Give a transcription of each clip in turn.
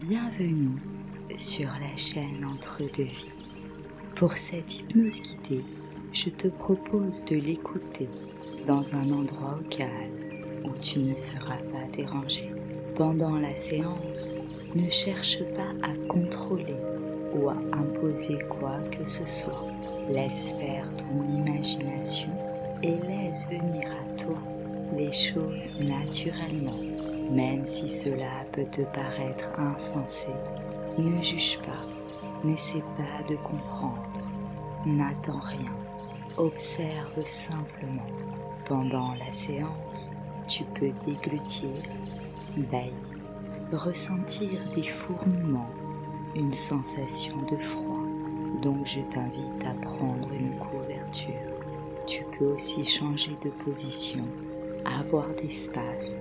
Bienvenue sur la chaîne Entre deux vies. Pour cette hypnose guidée, je te propose de l'écouter dans un endroit au calme où tu ne seras pas dérangé. Pendant la séance, ne cherche pas à contrôler ou à imposer quoi que ce soit. Laisse faire ton imagination et laisse venir à toi les choses naturellement. Même si cela peut te paraître insensé, ne juge pas, n'essaie pas de comprendre, n'attends rien, observe simplement. Pendant la séance, tu peux déglutir, bâillir, ressentir des fourmillements, une sensation de froid, donc je t'invite à prendre une couverture. Tu peux aussi changer de position, avoir d'espace,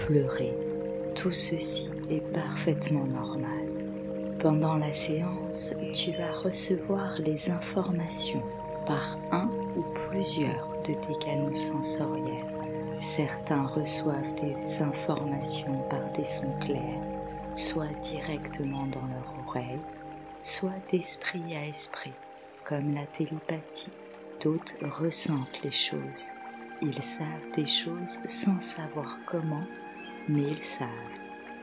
pleurer. Tout ceci est parfaitement normal. Pendant la séance, tu vas recevoir les informations par un ou plusieurs de tes canaux sensoriels. Certains reçoivent des informations par des sons clairs, soit directement dans leur oreille, soit d'esprit à esprit, comme la télépathie. D'autres ressentent les choses. Ils savent des choses sans savoir comment, mais ils savent.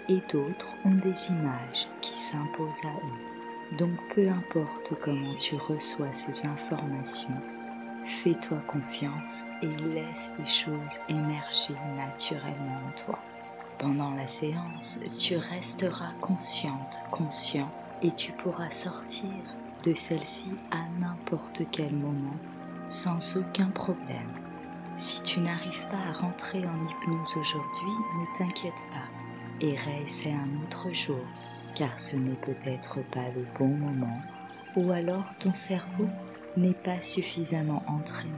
Et d'autres ont des images qui s'imposent à eux. Donc peu importe comment tu reçois ces informations, fais-toi confiance et laisse les choses émerger naturellement en toi. Pendant la séance, tu resteras consciente, conscient, et tu pourras sortir de celle-ci à n'importe quel moment sans aucun problème. Si tu n'arrives pas à rentrer en hypnose aujourd'hui, ne t'inquiète pas et réessaie un autre jour, car ce n'est peut-être pas le bon moment, ou alors ton cerveau n'est pas suffisamment entraîné.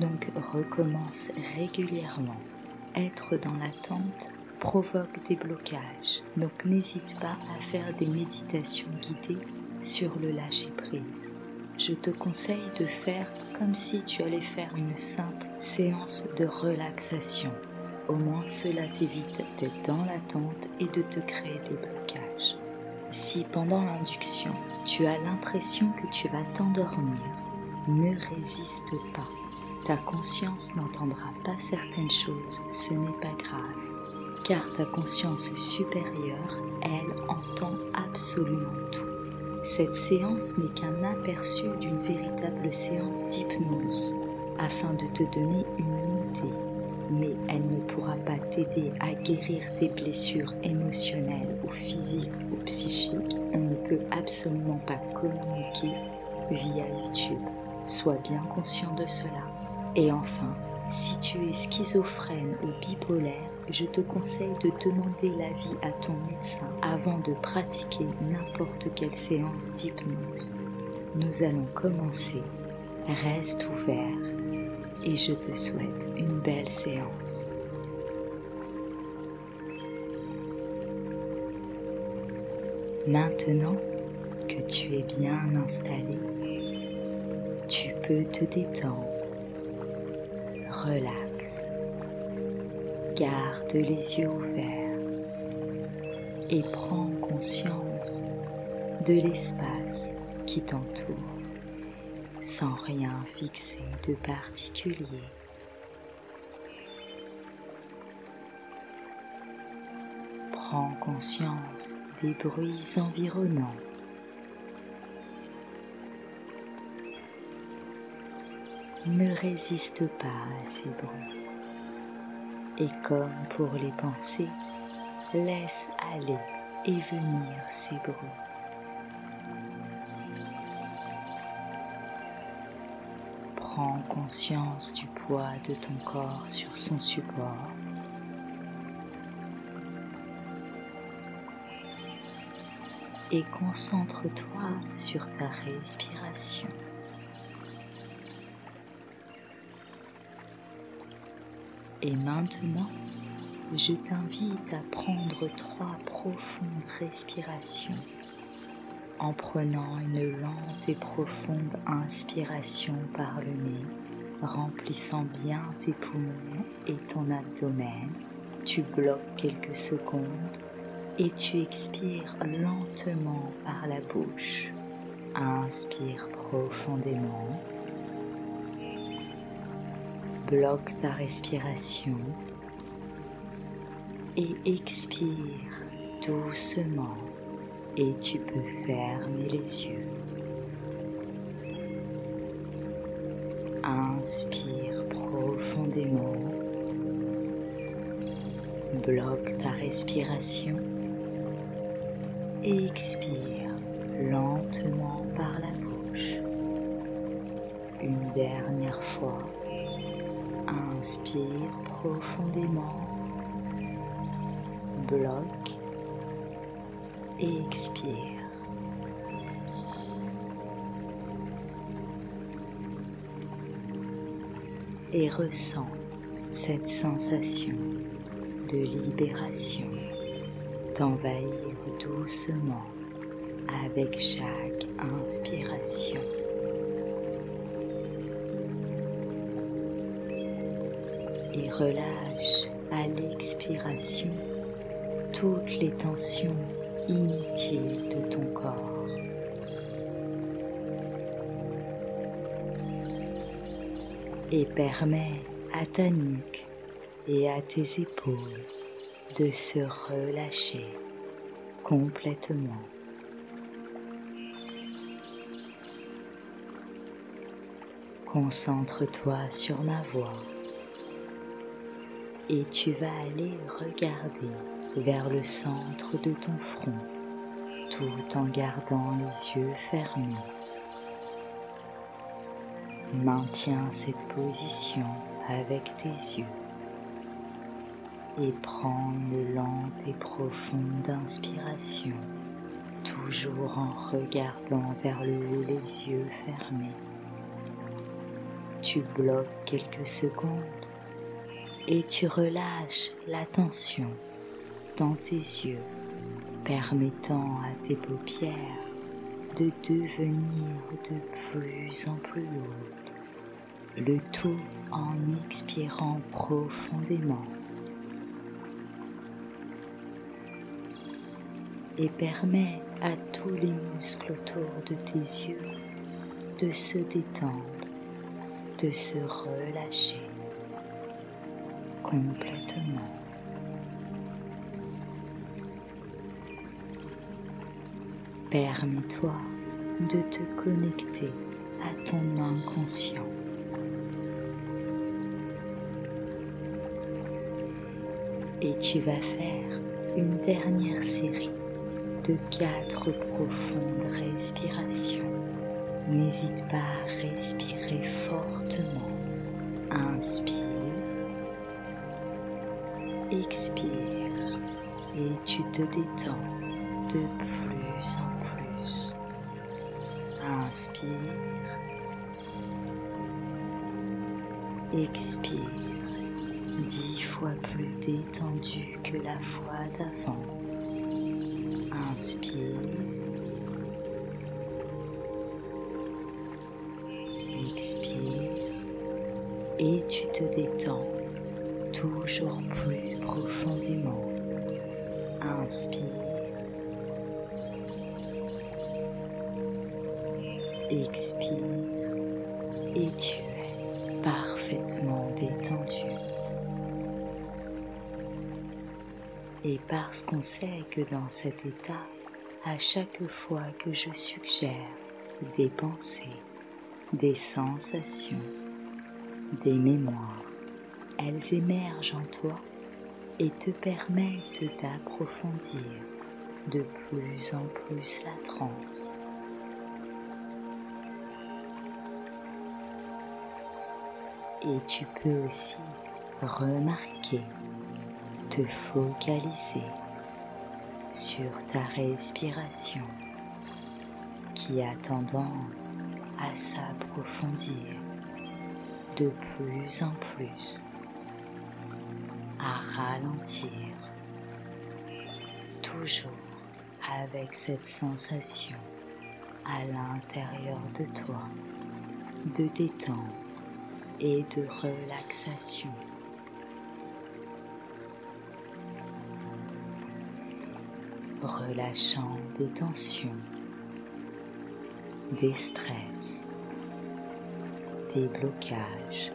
Donc recommence régulièrement. Être dans l'attente provoque des blocages, donc n'hésite pas à faire des méditations guidées sur le lâcher-prise. Je te conseille de faire comme si tu allais faire une simple séance de relaxation. Au moins cela t'évite d'être dans l'attente et de te créer des blocages. Si pendant l'induction, tu as l'impression que tu vas t'endormir, ne résiste pas. Ta conscience n'entendra pas certaines choses, ce n'est pas grave, car ta conscience supérieure, elle, entend absolument tout. Cette séance n'est qu'un aperçu d'une véritable séance d'hypnose, afin de te donner une unité, mais elle ne pourra pas t'aider à guérir tes blessures émotionnelles ou physiques ou psychiques. On ne peut absolument pas communiquer via YouTube. Sois bien conscient de cela. Et enfin, si tu es schizophrène ou bipolaire, je te conseille de demander l'avis à ton médecin avant de pratiquer n'importe quelle séance d'hypnose. Nous allons commencer. Reste ouvert et je te souhaite une belle séance. Maintenant que tu es bien installé, tu peux te détendre. Relaxe, garde les yeux ouverts et prends conscience de l'espace qui t'entoure sans rien fixer de particulier. Prends conscience des bruits environnants. Ne résiste pas à ces bruits. Et comme pour les pensées, laisse aller et venir ces bruits. Prends conscience du poids de ton corps sur son support. Et concentre-toi sur ta respiration. Et maintenant, je t'invite à prendre 3 profondes respirations en prenant une lente et profonde inspiration par le nez, remplissant bien tes poumons et ton abdomen. Tu bloques quelques secondes et tu expires lentement par la bouche. Inspire profondément. Bloque ta respiration et expire doucement et tu peux fermer les yeux. Inspire profondément. Bloque ta respiration et expire lentement par la bouche. Une dernière fois, inspire profondément, bloque et expire. Et ressens cette sensation de libération t'envahir doucement avec chaque inspiration. Et relâche à l'expiration toutes les tensions inutiles de ton corps. Et permets à ta nuque et à tes épaules de se relâcher complètement. Concentre-toi sur ma voix et tu vas aller regarder vers le centre de ton front tout en gardant les yeux fermés. Maintiens cette position avec tes yeux et prends une lente et profonde inspiration, toujours en regardant vers le haut les yeux fermés. Tu bloques quelques secondes et tu relâches la tension dans tes yeux, permettant à tes paupières de devenir de plus en plus hautes, le tout en expirant profondément. Et permets à tous les muscles autour de tes yeux de se détendre, de se relâcher complètement. Permets-toi de te connecter à ton inconscient. Et tu vas faire une dernière série de 4 profondes respirations. N'hésite pas à respirer fortement. Inspire, expire et tu te détends de plus en plus. Inspire, expire, 10 fois plus détendu que la fois d'avant. Inspire, expire et tu te détends toujours plus profondément. Inspire, expire et tu es parfaitement détendu. Et parce qu'on sait que dans cet état, à chaque fois que je suggère des pensées, des sensations, des mémoires, elles émergent en toi et te permettent d'approfondir de plus en plus la transe. Et tu peux aussi remarquer, te focaliser sur ta respiration qui a tendance à s'approfondir de plus en plus, à ralentir, toujours avec cette sensation à l'intérieur de toi de détente et de relaxation. relâchant des tensions, des stress, des blocages.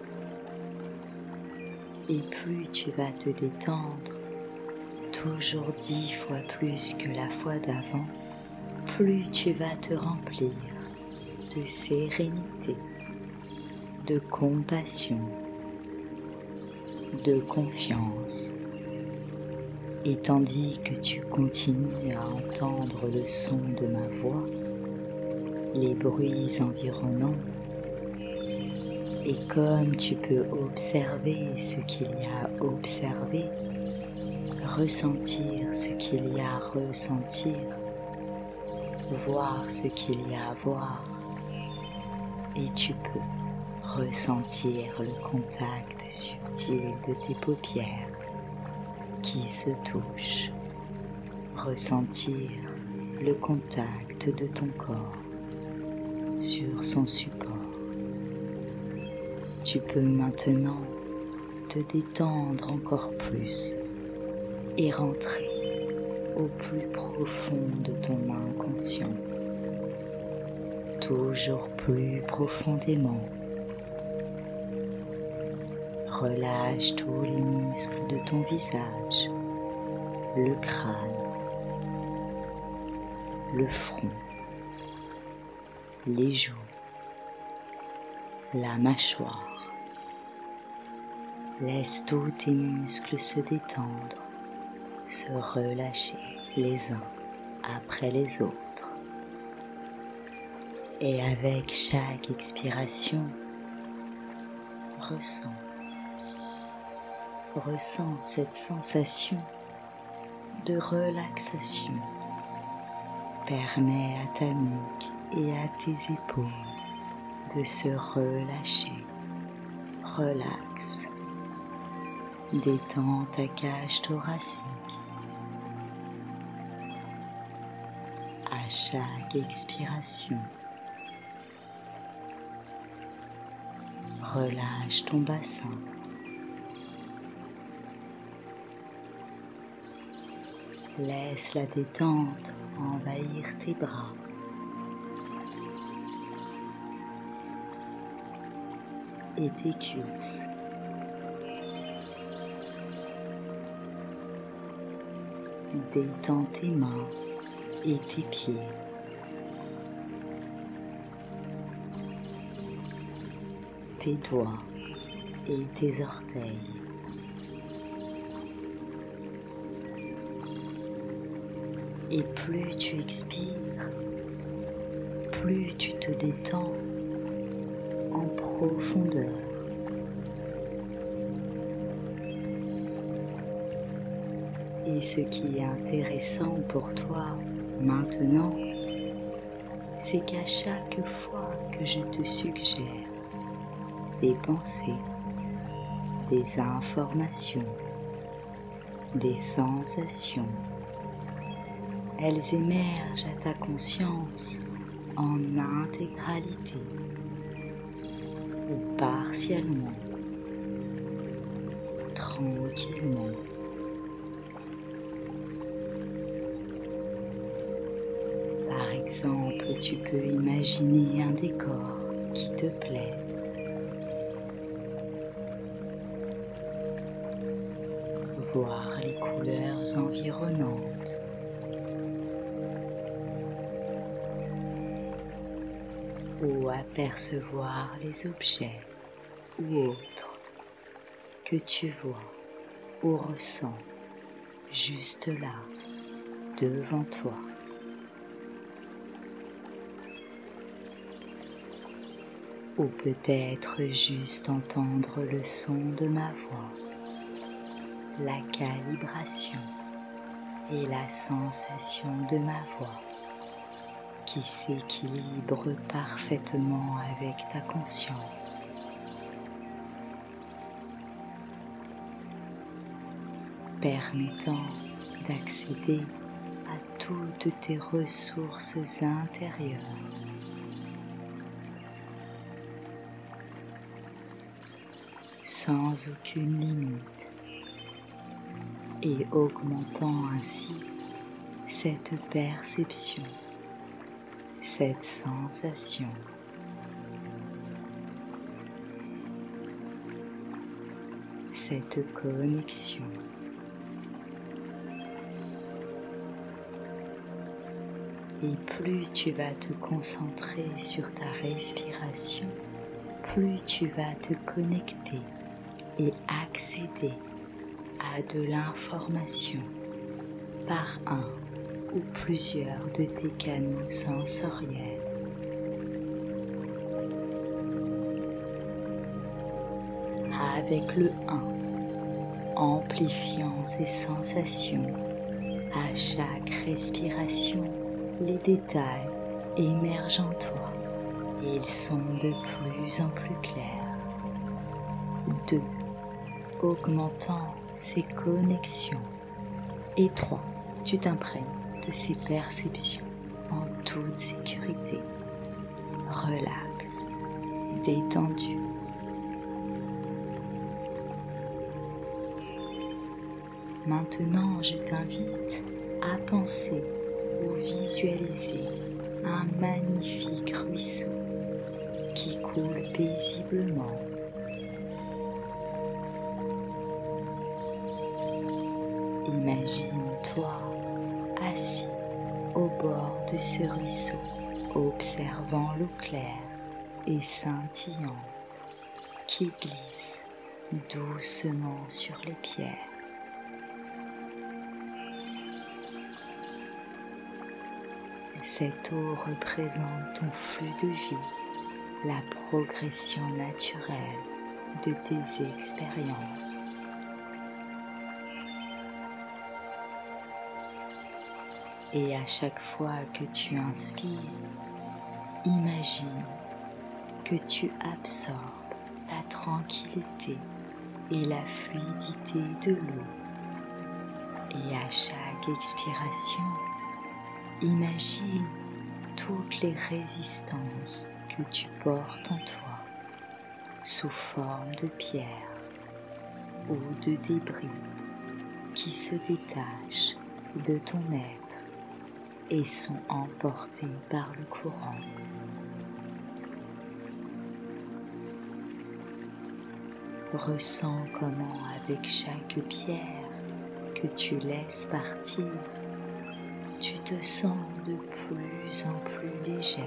Et plus tu vas te détendre, toujours 10 fois plus que la fois d'avant, plus tu vas te remplir de sérénité, de compassion, de confiance. Et tandis que tu continues à entendre le son de ma voix, les bruits environnants, et comme tu peux observer ce qu'il y a à observer, ressentir ce qu'il y a à ressentir, voir ce qu'il y a à voir, et tu peux ressentir le contact subtil de tes paupières qui se touchent, ressentir le contact de ton corps sur son support. Tu peux maintenant te détendre encore plus et rentrer au plus profond de ton inconscient, toujours plus profondément. Relâche tous les muscles de ton visage, le crâne, le front, les joues, la mâchoire. Laisse tous tes muscles se détendre, se relâcher les uns après les autres. Et avec chaque expiration, ressens cette sensation de relaxation. Permets à ta nuque et à tes épaules de se relâcher. Relaxe. Détends ta cage thoracique. À chaque expiration, relâche ton bassin. Laisse la détente envahir tes bras. Et tes cuisses. Détends tes mains et tes pieds. Tes doigts et tes orteils. Et plus tu expires, plus tu te détends en profondeur. Et ce qui est intéressant pour toi maintenant, c'est qu'à chaque fois que je te suggère des pensées, des informations, des sensations, elles émergent à ta conscience en intégralité ou partiellement, tranquillement. Par exemple, tu peux imaginer un décor qui te plaît. Voir les couleurs environnantes. Ou apercevoir les objets ou autres que tu vois ou ressens juste là, devant toi. Ou peut-être juste entendre le son de ma voix, la calibration et la sensation de ma voix qui s'équilibre parfaitement avec ta conscience. Permettant d'accéder à toutes tes ressources intérieures. Sans aucune limite et augmentant ainsi cette perception, cette sensation. Cette connexion. Et plus tu vas te concentrer sur ta respiration, plus tu vas te connecter et accéder à de l'information par un ou plusieurs de tes canaux sensoriels. Avec le 1, amplifiant ces sensations, à chaque respiration, les détails émergent en toi et ils sont de plus en plus clairs. 2, augmentant ces connexions. Et 3, tu t'imprègnes de ces perceptions en toute sécurité, relax, détendu. Maintenant, je t'invite à penser ou visualiser un magnifique ruisseau qui coule paisiblement. Imagine-toi assis au bord de ce ruisseau, observant l'eau claire et scintillante qui glisse doucement sur les pierres. Cette eau représente ton flux de vie, la progression naturelle de tes expériences. Et à chaque fois que tu inspires, imagine que tu absorbes la tranquillité et la fluidité de l'eau. Et à chaque expiration, imagine toutes les résistances que tu portes en toi sous forme de pierres ou de débris qui se détachent de ton être et sont emportés par le courant. Ressens comment avec chaque pierre que tu laisses partir, tu te sens de plus en plus légère,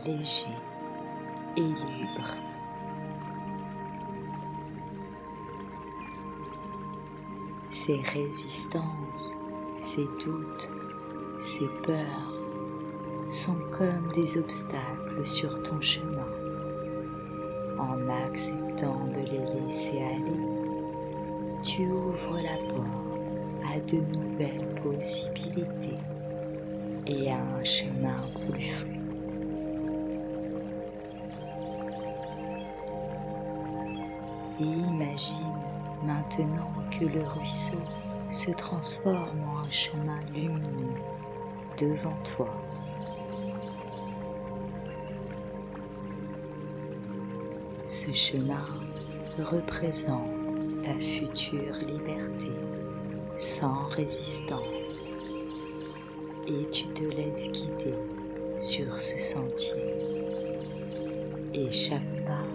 léger et libre. Ces résistances, ces doutes, ces peurs sont comme des obstacles sur ton chemin. En acceptant de les laisser aller, tu ouvres la porte à de nouvelles possibilités et à un chemin plus fluide. Et imagine maintenant que le ruisseau se transforme en un chemin lumineux devant toi. Ce chemin représente ta future liberté sans résistance et tu te laisses guider sur ce sentier. Et chaque pas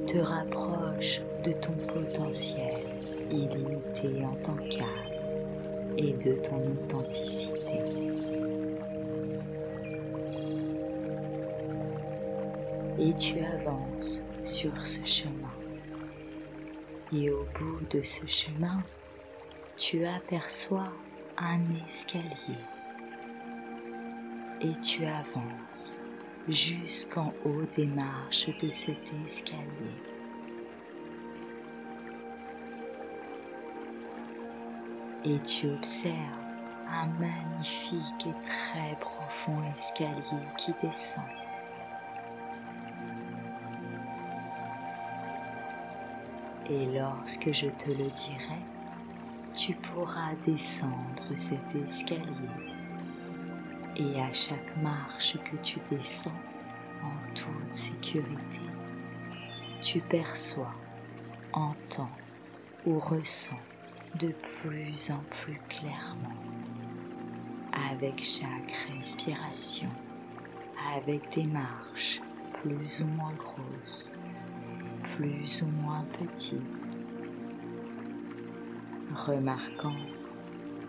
te rapproche de ton potentiel illimité en tant qu'âme et de ton authenticité. Et tu avances sur ce chemin. Et au bout de ce chemin, tu aperçois un escalier. Et tu avances jusqu'en haut des marches de cet escalier. Et tu observes un magnifique et très profond escalier qui descend. Et lorsque je te le dirai, tu pourras descendre cet escalier. Et à chaque marche que tu descends en toute sécurité, tu perçois, entends ou ressens de plus en plus clairement avec chaque respiration, avec des marches plus ou moins grosses, plus ou moins petites, remarquant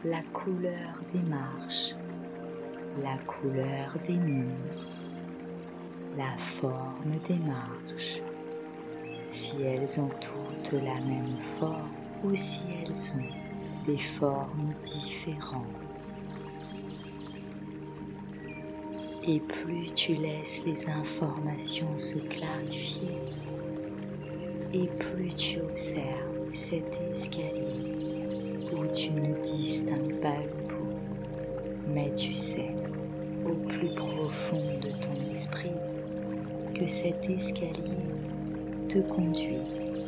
la couleur des marches, la couleur des murs, la forme des marches, si elles ont toutes la même forme ou si elles ont des formes différentes. Et plus tu laisses les informations se clarifier, et plus tu observes cet escalier où tu ne distingues pas le bout, mais tu sais au plus profond de ton esprit que cet escalier te conduit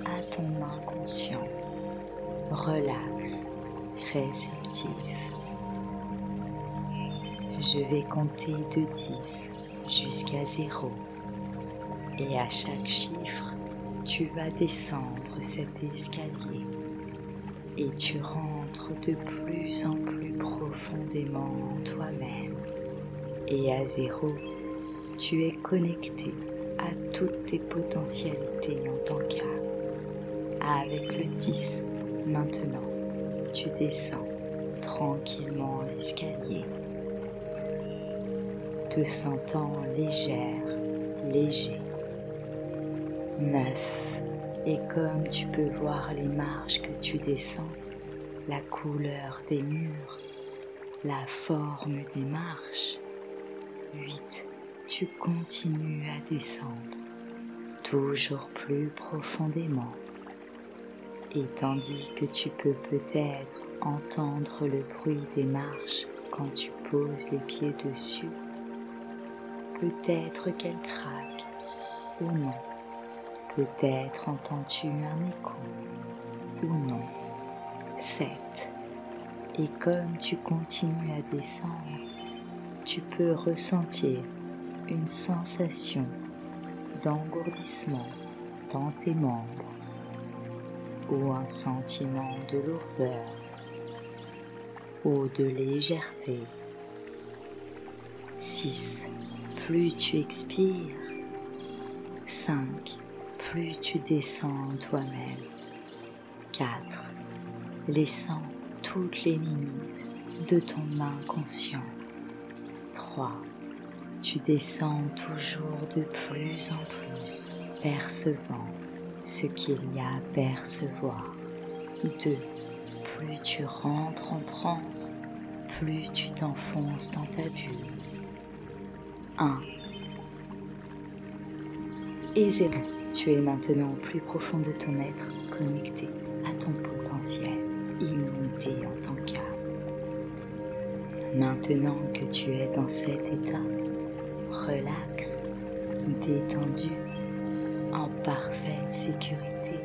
à ton inconscient, relax, réceptif. Je vais compter de 10 jusqu'à 0 et à chaque chiffre, tu vas descendre cet escalier et tu rentres de plus en plus profondément en toi-même. Et à 0, tu es connecté à toutes tes potentialités en tant qu'âme. Avec le 10, maintenant, tu descends tranquillement l'escalier, te sentant légère, léger. 9. Et comme tu peux voir les marches que tu descends, la couleur des murs, la forme des marches. 8. Tu continues à descendre, toujours plus profondément. Et tandis que tu peux peut-être entendre le bruit des marches quand tu poses les pieds dessus, peut-être qu'elles craquent ou non. Peut-être entends-tu un écho ou non. 7. Et comme tu continues à descendre, tu peux ressentir une sensation d'engourdissement dans tes membres ou un sentiment de lourdeur ou de légèreté. 6. Plus tu expires. 5. Plus tu descends toi-même. 4. Laissant toutes les limites de ton inconscient. 3. Tu descends toujours de plus en plus, percevant ce qu'il y a à percevoir. 2. Plus tu rentres en transe, plus tu t'enfonces dans ta bulle. 1. Et 0. Tu es maintenant au plus profond de ton être, connecté à ton potentiel, illimité en tant qu'âme. Maintenant que tu es dans cet état, relax, détendu, en parfaite sécurité,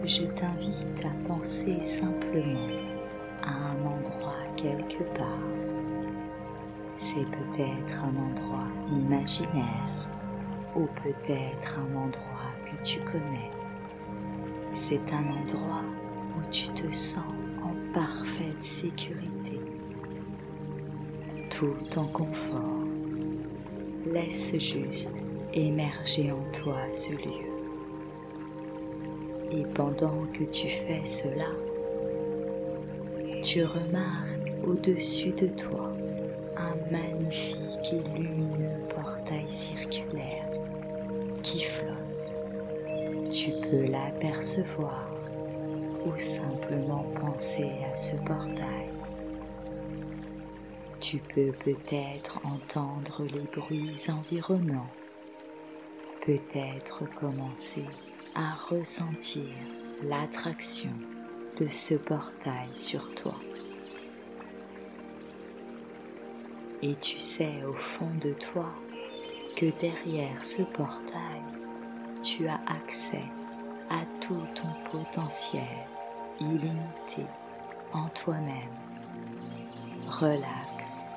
je t'invite à penser simplement à un endroit quelque part. C'est peut-être un endroit imaginaire ou peut-être un endroit que tu connais. C'est un endroit où tu te sens en parfaite sécurité, tout en confort. Laisse juste émerger en toi ce lieu. Et pendant que tu fais cela, tu remarques au-dessus de toi un magnifique et lumineux portail circulaire qui flotte. Tu peux l'apercevoir ou simplement penser à ce portail. Tu peux peut-être entendre les bruits environnants, peut-être commencer à ressentir l'attraction de ce portail sur toi. Et tu sais au fond de toi que derrière ce portail, tu as accès à tout ton potentiel illimité en toi-même. Relax,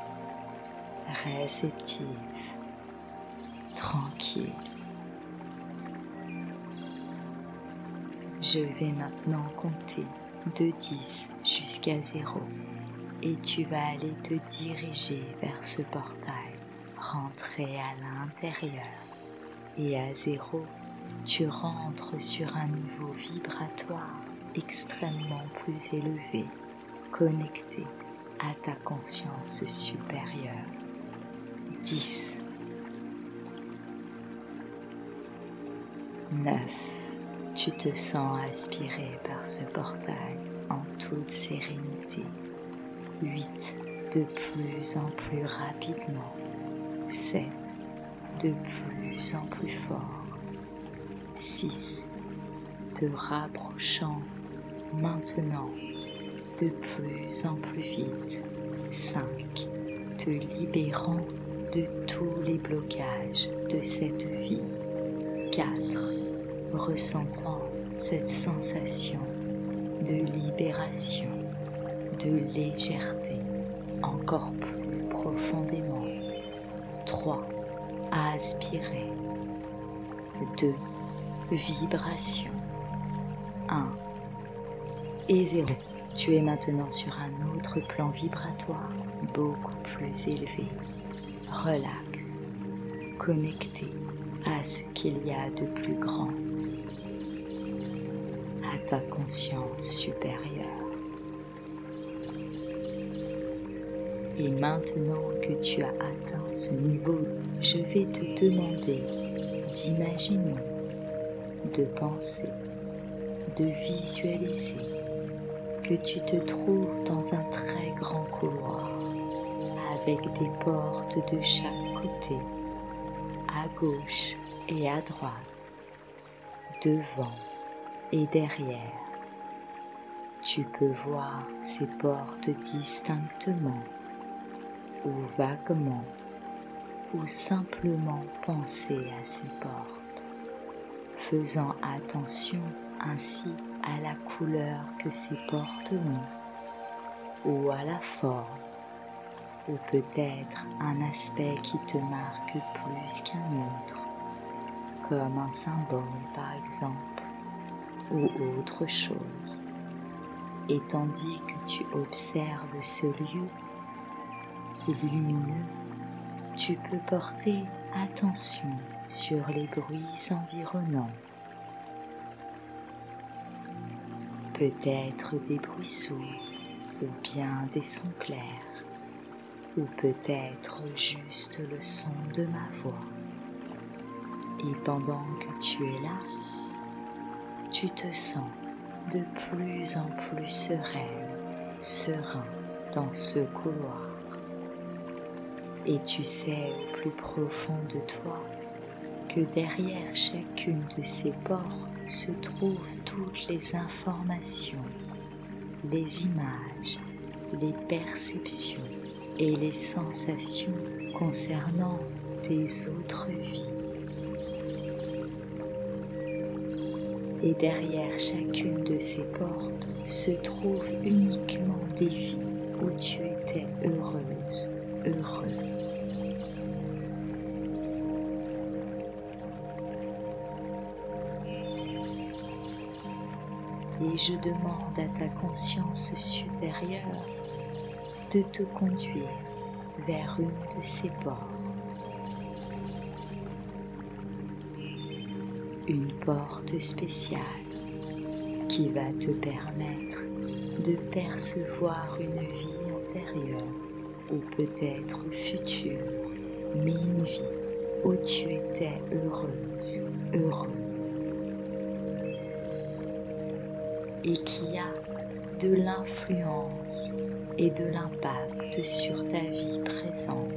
réceptif, tranquille. Je vais maintenant compter de 10 jusqu'à 0 et tu vas aller te diriger vers ce portail, rentrer à l'intérieur. Et à 0, tu rentres sur un niveau vibratoire extrêmement plus élevé, connecté à ta conscience supérieure. 10, 9, tu te sens aspiré par ce portail en toute sérénité. 8, de plus en plus rapidement. 7, de plus en plus fort. 6, te rapprochant maintenant de plus en plus vite. 5, te libérant de tous les blocages de cette vie. 4, ressentant cette sensation de libération, de légèreté encore plus profondément. 3, aspirer. 2, vibration. 1 et 0. Tu es maintenant sur un autre plan vibratoire beaucoup plus élevé. Relax, connecté à ce qu'il y a de plus grand, à ta conscience supérieure. Et maintenant que tu as atteint ce niveau, je vais te demander d'imaginer, de penser, de visualiser que tu te trouves dans un très grand couloir avec des portes de chaque côté, à gauche et à droite, devant et derrière. Tu peux voir ces portes distinctement ou vaguement, ou simplement penser à ces portes, faisant attention ainsi à la couleur que ces portes ont, ou à la forme, ou peut-être un aspect qui te marque plus qu'un autre, comme un symbole par exemple, ou autre chose. Et tandis que tu observes ce lieu lumineux, tu peux porter attention sur les bruits environnants. Peut-être des bruits sourds, ou bien des sons clairs, ou peut-être juste le son de ma voix. Et pendant que tu es là, tu te sens de plus en plus serein dans ce couloir. Et tu sais au plus profond de toi que derrière chacune de ces portes se trouvent toutes les informations, les images, les perceptions et les sensations concernant tes autres vies. Et derrière chacune de ces portes se trouvent uniquement des vies où tu étais heureuse, heureux. Et je demande à ta conscience supérieure de te conduire vers une de ces portes. Une porte spéciale qui va te permettre de percevoir une vie antérieure ou peut-être future, mais une vie où tu étais heureuse, heureux. Et qui a de l'influence et de l'impact sur ta vie présente,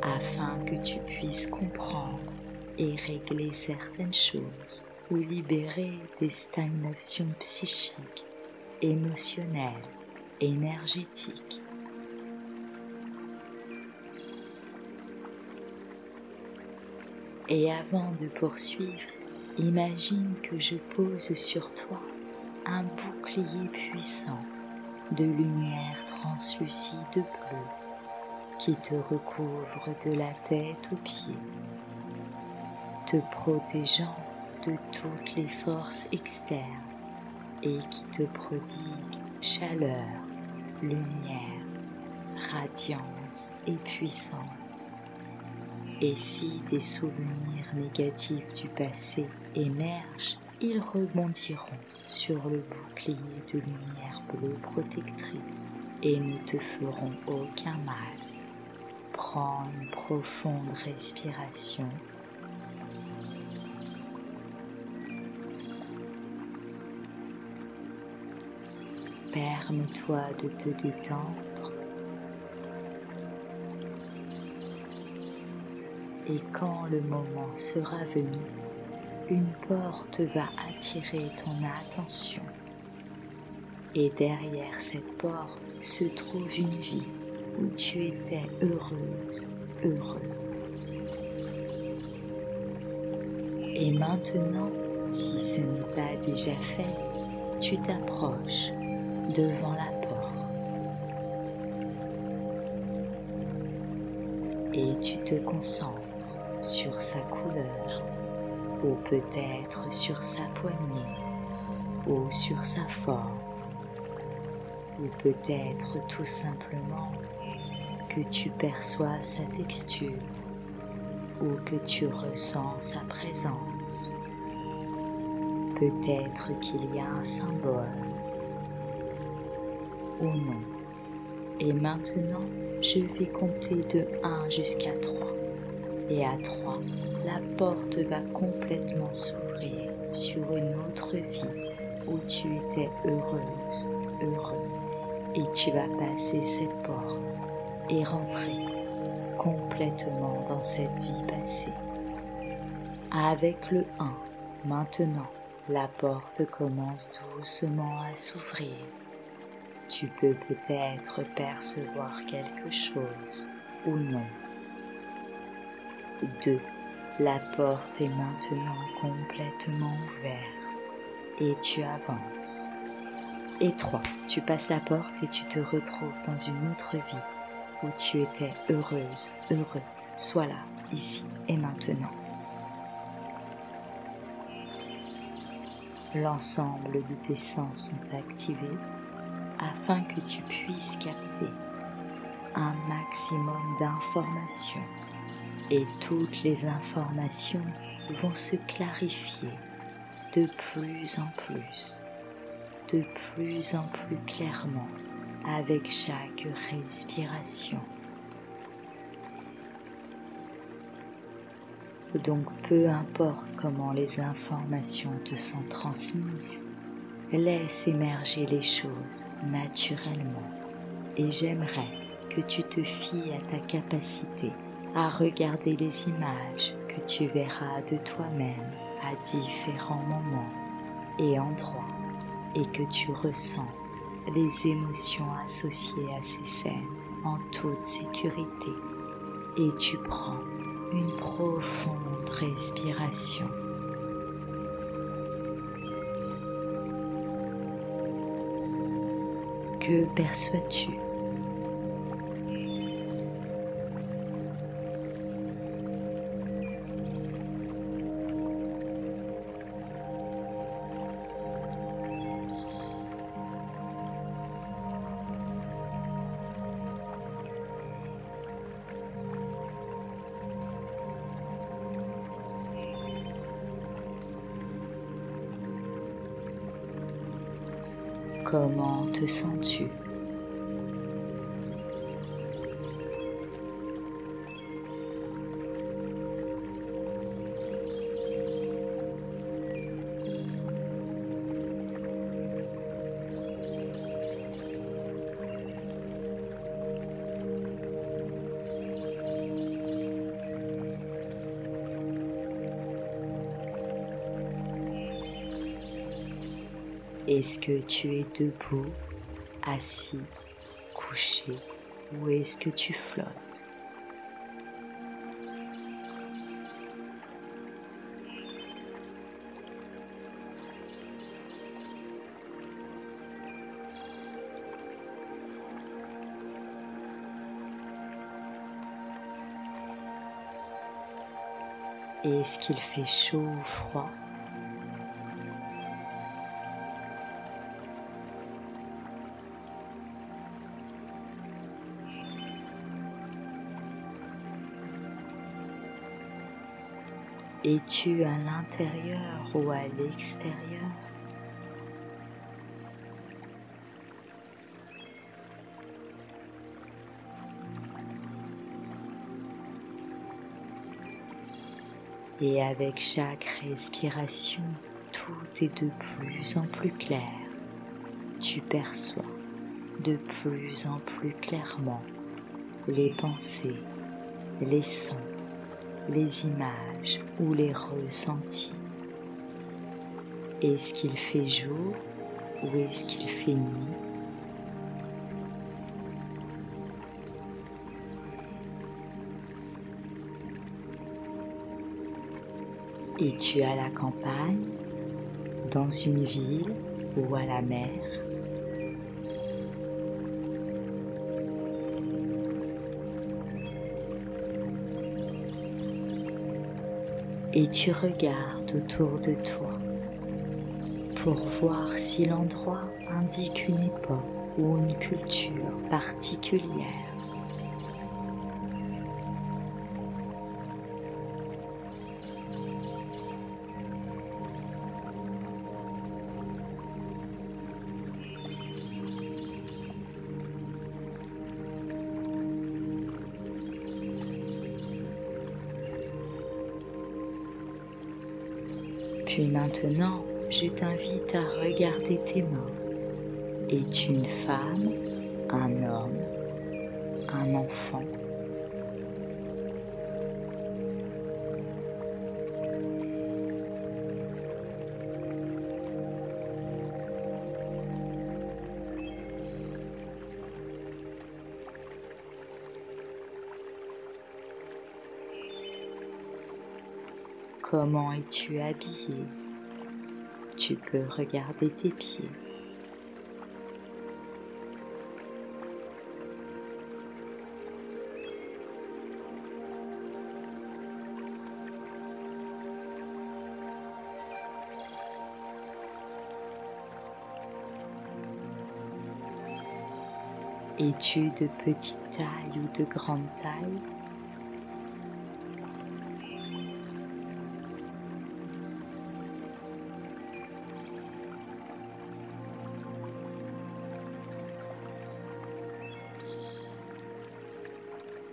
afin que tu puisses comprendre et régler certaines choses ou libérer des stagnations psychiques, émotionnelles, énergétiques. Et avant de poursuivre, imagine que je pose sur toi un bouclier puissant de lumière translucide bleue qui te recouvre de la tête aux pieds, te protégeant de toutes les forces externes et qui te prodigue chaleur, lumière, radiance et puissance. Et si des souvenirs négatifs du passé émergent, ils rebondiront sur le bouclier de lumière bleue protectrice et ne te feront aucun mal. Prends une profonde respiration. Permets-toi de te détendre. Et quand le moment sera venu, une porte va attirer ton attention. Et derrière cette porte se trouve une vie où tu étais heureuse, heureux. Et maintenant, si ce n'est pas déjà fait, tu t'approches devant la porte et tu te concentres sur sa couleur, ou peut-être sur sa poignée, ou sur sa forme, ou peut-être tout simplement que tu perçois sa texture, ou que tu ressens sa présence. Peut-être qu'il y a un symbole, ou non. Et maintenant, je vais compter de 1 jusqu'à 3. Et à 3, la porte va complètement s'ouvrir sur une autre vie où tu étais heureuse, heureux. Et tu vas passer cette porte et rentrer complètement dans cette vie passée. Avec le 1, maintenant, la porte commence doucement à s'ouvrir. Tu peux peut-être percevoir quelque chose ou non. 2. La porte est maintenant complètement ouverte et tu avances. Et 3. Tu passes la porte et tu te retrouves dans une autre vie où tu étais heureuse, heureux. Sois là, ici et maintenant. L'ensemble de tes sens sont activés afin que tu puisses capter un maximum d'informations. Et toutes les informations vont se clarifier de plus en plus clairement avec chaque respiration. Donc peu importe comment les informations te sont transmises, laisse émerger les choses naturellement. Et j'aimerais que tu te fies à ta capacité à regarder les images que tu verras de toi-même à différents moments et endroits et que tu ressentes les émotions associées à ces scènes en toute sécurité. Et tu prends une profonde respiration. Que perçois-tu ? Comment te sens-tu ? Est-ce que tu es debout, assis, couché, ou est-ce que tu flottes ? Est-ce qu'il fait chaud ou froid ? Es-tu à l'intérieur ou à l'extérieur? Et avec chaque respiration, tout est de plus en plus clair. Tu perçois de plus en plus clairement les pensées, les sons, les images ou les ressentis. Est-ce qu'il fait jour ou est-ce qu'il fait nuit? Es-tu à la campagne, dans une ville ou à la mer? Et tu regardes autour de toi pour voir si l'endroit indique une époque ou une culture particulière. Puis maintenant, je t'invite à regarder tes mains. Es-tu une femme, un homme, un enfant? Comment es-tu habillé? Tu peux regarder tes pieds. Es-tu de petite taille ou de grande taille?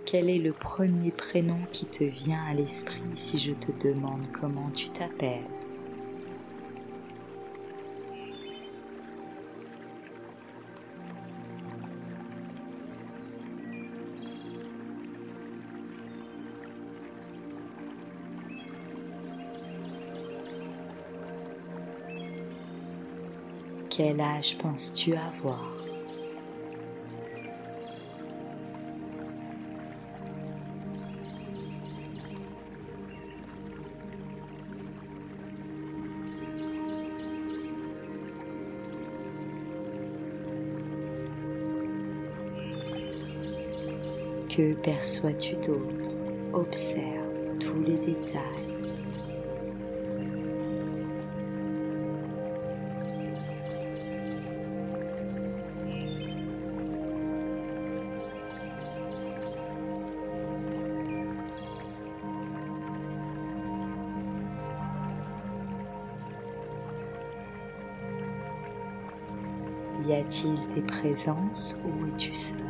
Quel est le premier prénom qui te vient à l'esprit si je te demande comment tu t'appelles? Quel âge penses-tu avoir? Que perçois-tu d'autre? Observe tous les détails. Y a-t-il des présences ou es-tu seul?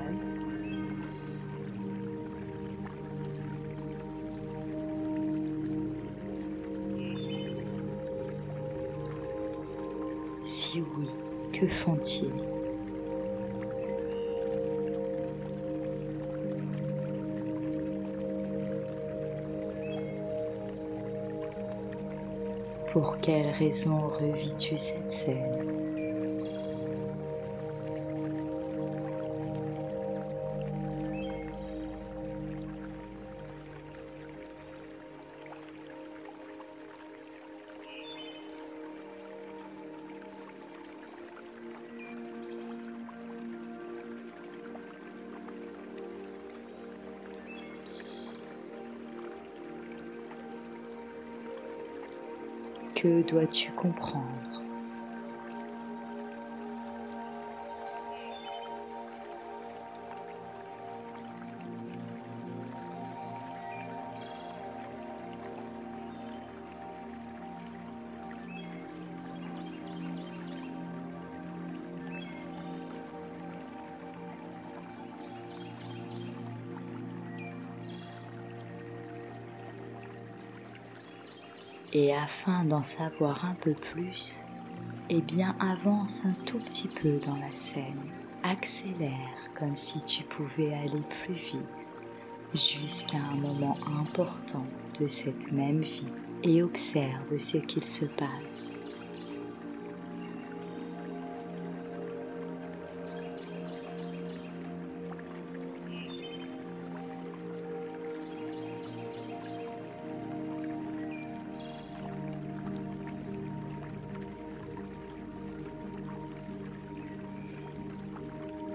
Si oui, que font-ils? Pour quelle raison revis-tu cette scène? Que dois-tu comprendre? Et afin d'en savoir un peu plus, eh bien avance un tout petit peu dans la scène, accélère comme si tu pouvais aller plus vite jusqu'à un moment important de cette même vie et observe ce qu'il se passe.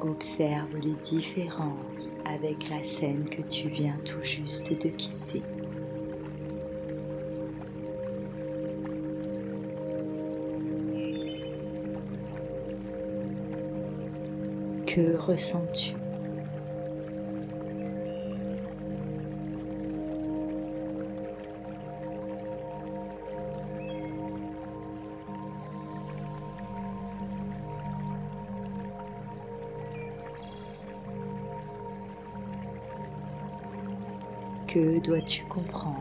Observe les différences avec la scène que tu viens tout juste de quitter. Que ressens-tu? Que dois-tu comprendre?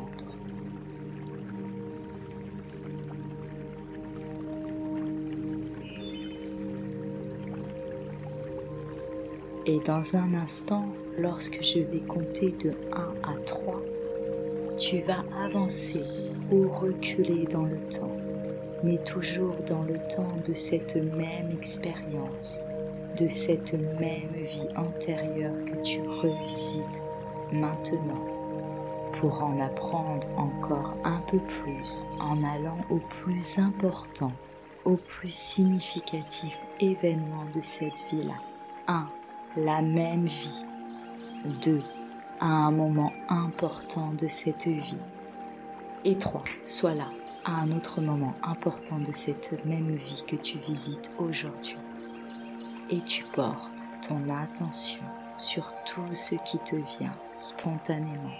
Et dans un instant, lorsque je vais compter de 1 à 3, tu vas avancer ou reculer dans le temps, mais toujours dans le temps de cette même expérience, de cette même vie antérieure que tu revisites maintenant, pour en apprendre encore un peu plus en allant au plus important, au plus significatif événement de cette vie-là. 1. La même vie. 2. À un moment important de cette vie. Et 3. Sois là à un autre moment important de cette même vie que tu visites aujourd'hui. Et tu portes ton attention sur tout ce qui te vient spontanément.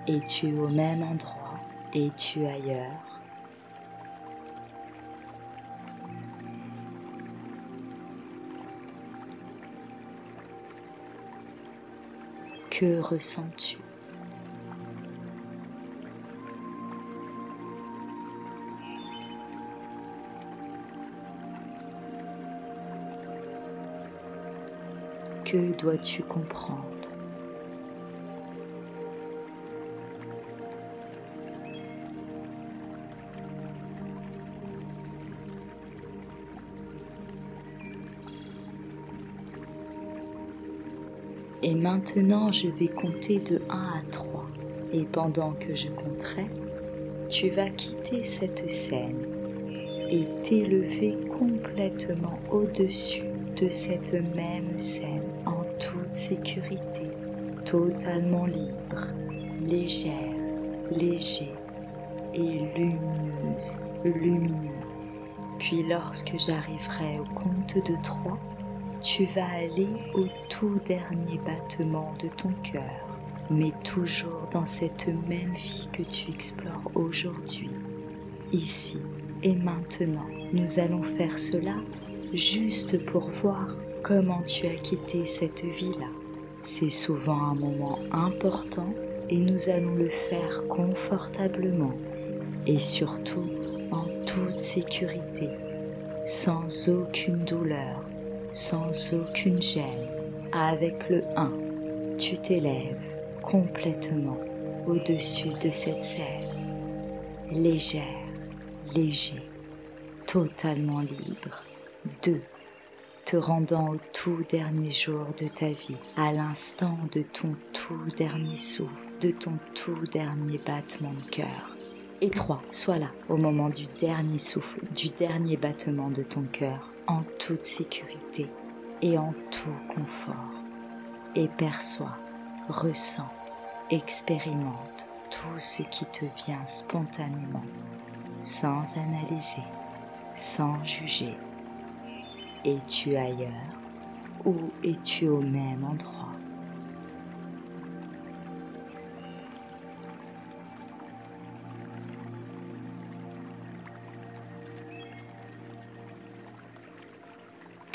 Es-tu au même endroit? Es-tu ailleurs? Que ressens-tu? Que dois-tu comprendre? Et maintenant, je vais compter de 1 à 3. Et pendant que je compterai, tu vas quitter cette scène et t'élever complètement au-dessus de cette même scène en toute sécurité, totalement libre, légère, léger et lumineuse, lumineux. Puis lorsque j'arriverai au compte de 3, tu vas aller au tout dernier battement de ton cœur, mais toujours dans cette même vie que tu explores aujourd'hui. Ici et maintenant, nous allons faire cela juste pour voir comment tu as quitté cette vie-là. C'est souvent un moment important et nous allons le faire confortablement et surtout en toute sécurité, sans aucune douleur, sans aucune gêne. Avec le 1, tu t'élèves complètement au-dessus de cette scène, légère, léger, totalement libre. 2, te rendant au tout dernier jour de ta vie, à l'instant de ton tout dernier souffle, de ton tout dernier battement de cœur. Et 3, sois là au moment du dernier souffle, du dernier battement de ton cœur, en toute sécurité et en tout confort. Et perçois, ressens, expérimente tout ce qui te vient spontanément, sans analyser, sans juger. Es-tu ailleurs ou es-tu au même endroit?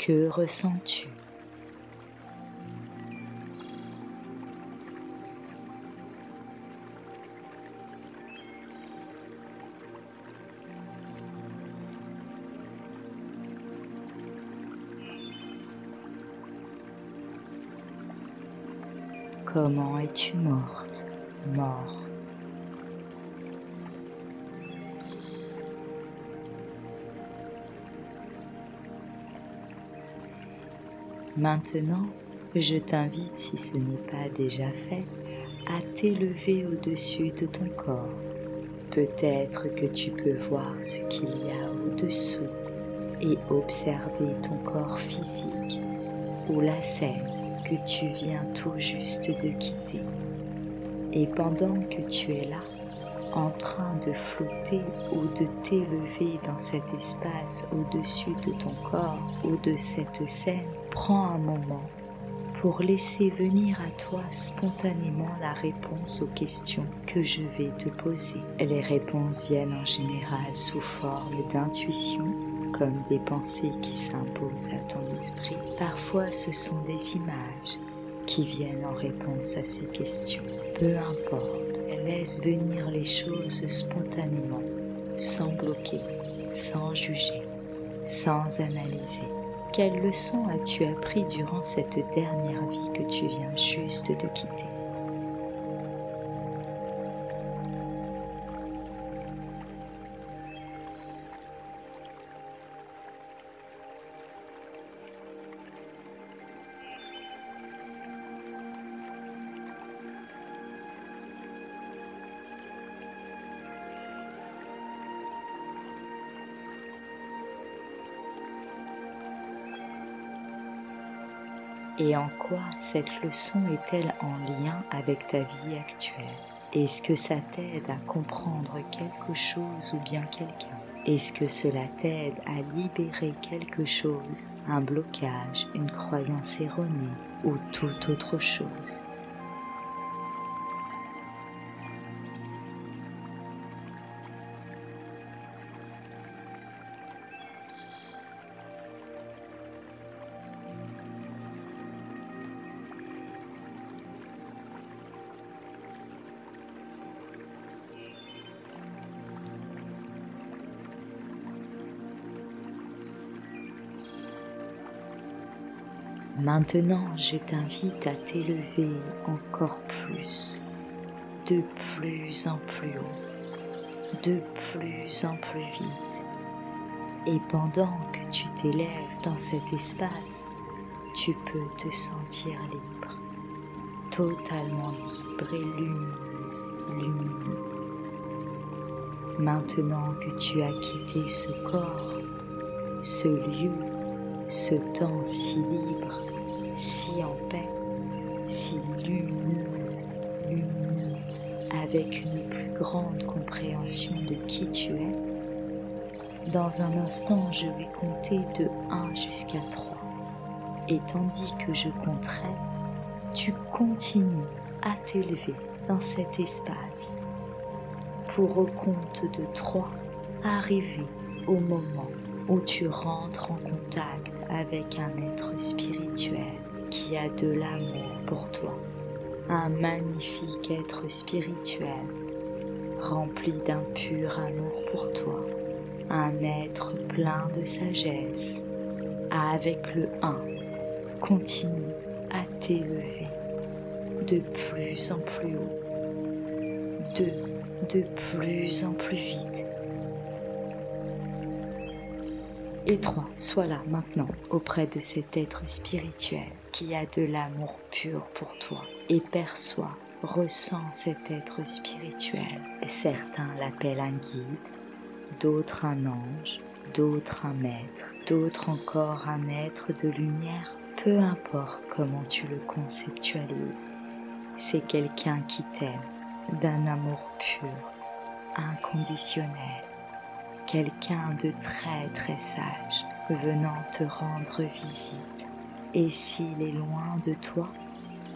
Que ressens-tu? Comment es-tu morte, mort? Maintenant, je t'invite, si ce n'est pas déjà fait, à t'élever au-dessus de ton corps. Peut-être que tu peux voir ce qu'il y a au-dessous et observer ton corps physique ou la scène que tu viens tout juste de quitter. Et pendant que tu es là, en train de flotter ou de t'élever dans cet espace au-dessus de ton corps ou de cette scène, prends un moment pour laisser venir à toi spontanément la réponse aux questions que je vais te poser. Les réponses viennent en général sous forme d'intuition, comme des pensées qui s'imposent à ton esprit. Parfois, ce sont des images qui viennent en réponse à ces questions. Peu importe, laisse venir les choses spontanément, sans bloquer, sans juger, sans analyser. Quelle leçon as-tu appris durant cette dernière vie que tu viens juste de quitter? Et en quoi cette leçon est-elle en lien avec ta vie actuelle? Est-ce que ça t'aide à comprendre quelque chose ou bien quelqu'un? Est-ce que cela t'aide à libérer quelque chose, un blocage, une croyance erronée ou toute autre chose? Maintenant, je t'invite à t'élever encore plus, de plus en plus haut, de plus en plus vite. Et pendant que tu t'élèves dans cet espace, tu peux te sentir libre, totalement libre et lumineuse, lumineux. Maintenant que tu as quitté ce corps, ce lieu, ce temps si libre, si en paix, si lumineuse, lumineux, avec une plus grande compréhension de qui tu es, dans un instant je vais compter de 1 jusqu'à 3. Et tandis que je compterai, tu continues à t'élever dans cet espace pour au compte de 3 arriver au moment où tu rentres en contact avec un être spirituel qui a de l'amour pour toi, un magnifique être spirituel rempli d'un pur amour pour toi, un être plein de sagesse. Avec le 1, continue à t'élever de plus en plus haut, 2, de plus en plus vite. Et 3, sois là maintenant auprès de cet être spirituel qui a de l'amour pur pour toi et perçois, ressens cet être spirituel. Certains l'appellent un guide, d'autres un ange, d'autres un maître, d'autres encore un être de lumière. Peu importe comment tu le conceptualises, c'est quelqu'un qui t'aime d'un amour pur, inconditionnel, quelqu'un de très très sage venant te rendre visite. Et s'il est loin de toi,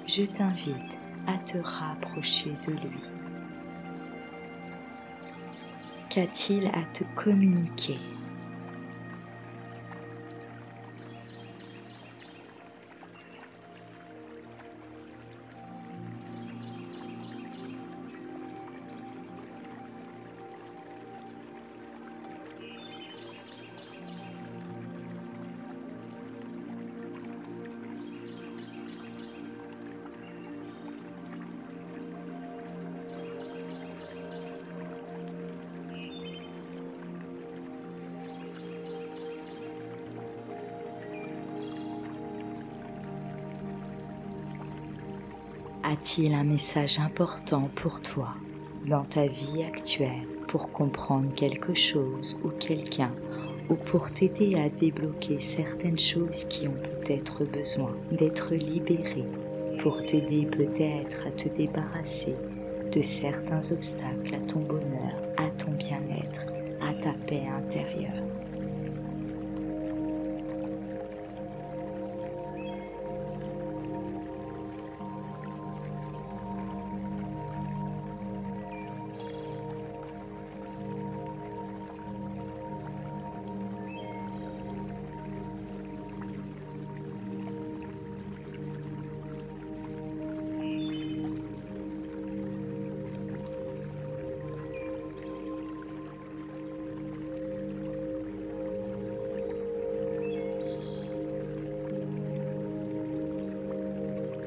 je t'invite à te rapprocher de lui. Qu'a-t-il à te communiquer? A-t-il un message important pour toi dans ta vie actuelle pour comprendre quelque chose ou quelqu'un ou pour t'aider à débloquer certaines choses qui ont peut-être besoin d'être libérées, pour t'aider peut-être à te débarrasser de certains obstacles à ton bonheur, à ton bien-être, à ta paix intérieure.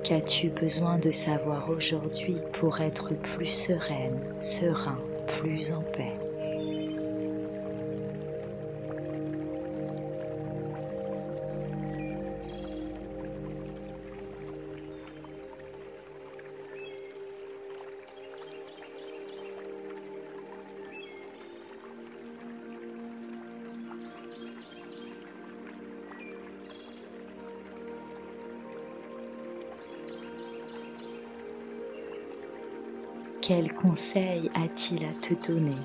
Qu'as-tu besoin de savoir aujourd'hui pour être plus sereine, serein, plus en paix? Quel conseil a-t-il à te donner?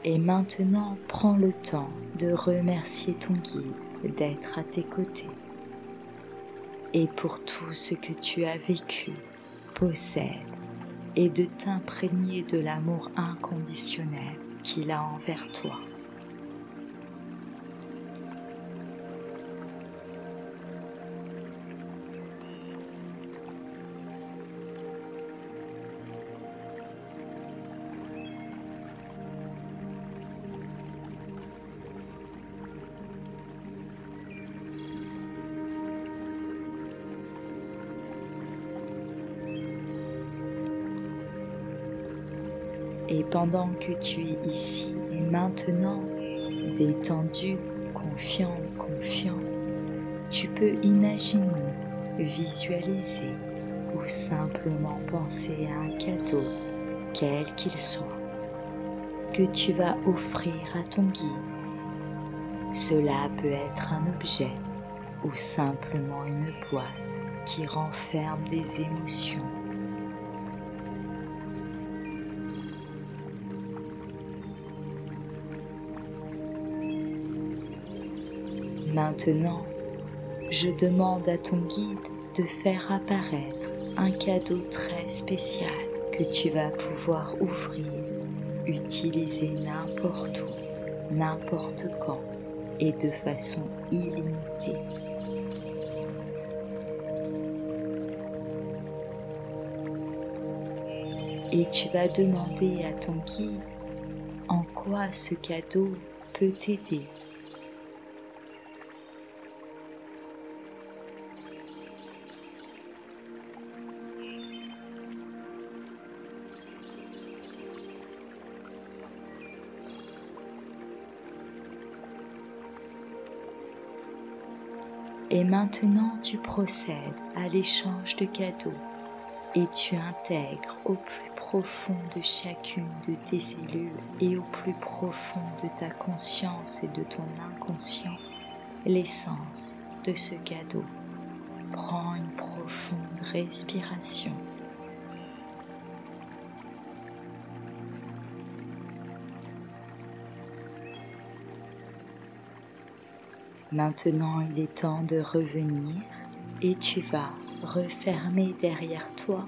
Et maintenant, prends le temps de remercier ton guide d'être à tes côtés et pour tout ce que tu as vécu, possèdes et de t'imprégner de l'amour inconditionnel qu'il a envers toi. Et pendant que tu es ici et maintenant, détendu, confiant, tu peux imaginer, visualiser ou simplement penser à un cadeau, quel qu'il soit, que tu vas offrir à ton guide. Cela peut être un objet ou simplement une boîte qui renferme des émotions. Maintenant, je demande à ton guide de faire apparaître un cadeau très spécial que tu vas pouvoir ouvrir, utiliser n'importe où, n'importe quand et de façon illimitée. Et tu vas demander à ton guide en quoi ce cadeau peut t'aider. Et maintenant tu procèdes à l'échange de cadeaux et tu intègres au plus profond de chacune de tes cellules et au plus profond de ta conscience et de ton inconscient l'essence de ce cadeau. Prends une profonde respiration. Maintenant, il est temps de revenir et tu vas refermer derrière toi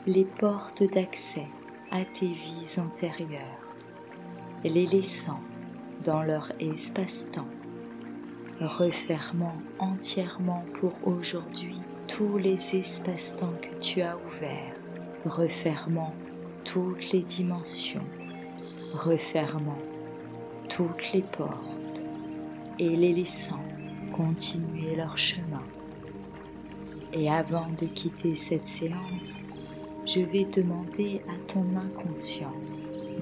les portes d'accès à tes vies antérieures, les laissant dans leur espace-temps, refermant entièrement pour aujourd'hui tous les espaces-temps que tu as ouverts, refermant toutes les dimensions, refermant toutes les portes et les laissant continuer leur chemin. Et avant de quitter cette séance, je vais demander à ton inconscient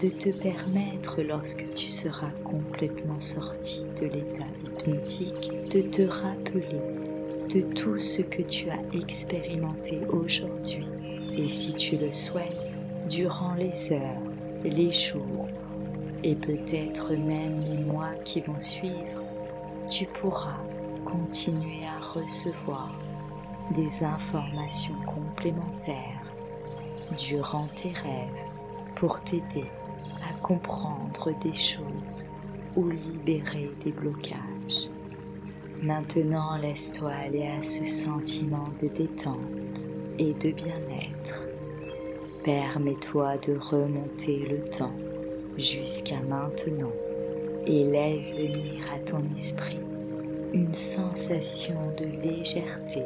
de te permettre, lorsque tu seras complètement sorti de l'état hypnotique, de te rappeler de tout ce que tu as expérimenté aujourd'hui. Et si tu le souhaites, durant les heures, les jours et peut-être même les mois qui vont suivre, tu pourras continuer à recevoir des informations complémentaires durant tes rêves pour t'aider à comprendre des choses ou libérer des blocages. Maintenant, laisse-toi aller à ce sentiment de détente et de bien-être. Permets-toi de remonter le temps jusqu'à maintenant et laisse venir à ton esprit une sensation de légèreté,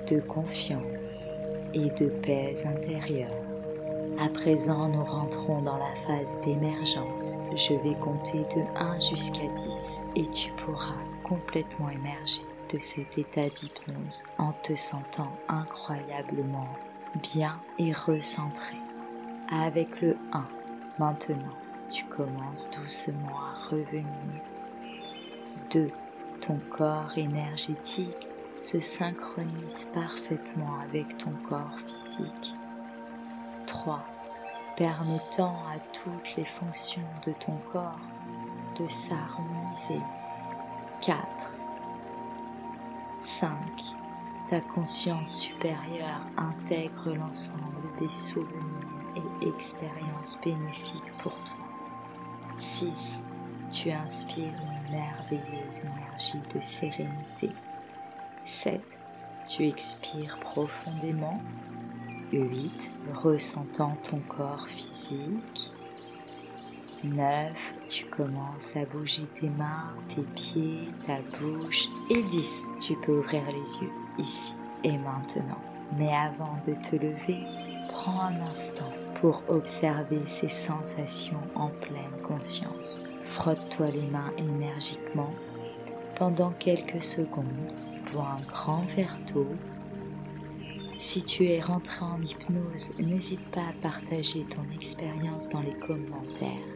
de confiance et de paix intérieure. À présent, nous rentrons dans la phase d'émergence. Je vais compter de 1 jusqu'à 10 et tu pourras complètement émerger de cet état d'hypnose en te sentant incroyablement bien et recentré. Avec le 1, maintenant, tu commences doucement à revenir. 2, ton corps énergétique se synchronise parfaitement avec ton corps physique. 3, permettant à toutes les fonctions de ton corps de s'harmoniser. 4, 5, ta conscience supérieure intègre l'ensemble des souvenirs et expériences bénéfiques pour toi. 6, tu inspires une merveilleuse énergie de sérénité. 7, tu expires profondément. 8, ressentant ton corps physique. 9, tu commences à bouger tes mains, tes pieds, ta bouche. Et 10, tu peux ouvrir les yeux, ici et maintenant. Mais avant de te lever, prends un instant pour observer ces sensations en pleine conscience. Frotte-toi les mains énergiquement pendant quelques secondes. Bois un grand verre d'eau. Si tu es rentré en hypnose, n'hésite pas à partager ton expérience dans les commentaires.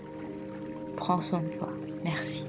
Prends soin de toi. Merci.